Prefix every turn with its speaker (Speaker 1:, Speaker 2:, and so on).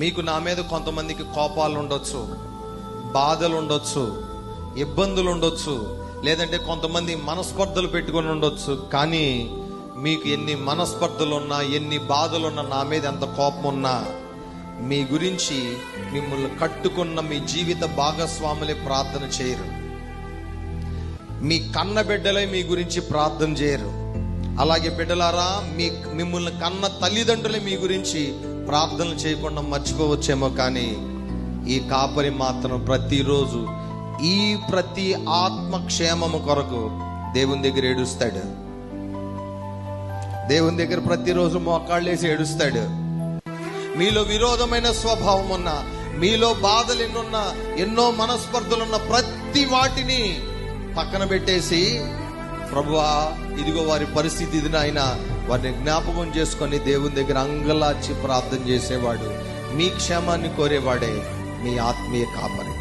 Speaker 1: మీకు నా మీద కొంతమందికి కోపాలు ఉండొచ్చు, బాధలు ఉండొచ్చు, ఇబ్బందులు ఉండొచ్చు, లేదంటే కొంతమంది మనస్పర్ధలు పెట్టుకొని ఉండొచ్చు. కానీ మీకు ఎన్ని మనస్పర్ధలున్నా, ఎన్ని బాధలున్నా, నా మీద ఎంత కోపం ఉన్నా, మీ గురించి మిమ్మల్ని కట్టుకున్న మీ జీవిత భాగస్వాములే ప్రార్థన చేయరు. మీ కన్న బిడ్డలే మీ గురించి ప్రార్థన చేయరు. అలాగే బిడ్డలారా, మిమ్మల్ని కన్న తల్లిదండ్రులే మీ గురించి ప్రార్థనలు చేయకుండా మర్చిపోవచ్చేమో, కానీ ఈ కాపరి మాత్రం ప్రతిరోజు ప్రతి ఆత్మక్షేమము కొరకు దేవుని దగ్గర ఏడుస్తాడు. దేవుని దగ్గర ప్రతిరోజు మోకాళ్ళేసి ఏడుస్తాడు. మీలో విరోధమైన స్వభావం ఉన్న, మీలో బాధలు ఎన్నున్నా, ఎన్నో మనస్పర్ధలున్న ప్రతి వాటిని పక్కన పెట్టేసి, ప్రభువా ఇదిగో వారి పరిస్థితి ఇది నాయనా, వారిని జ్ఞాపకం చేసుకొని దేవుని దగ్గర అంగలార్చి ప్రార్థన చేసేవాడు, మీ క్షేమాన్ని కోరేవాడే మీ ఆత్మీయ కాపరి.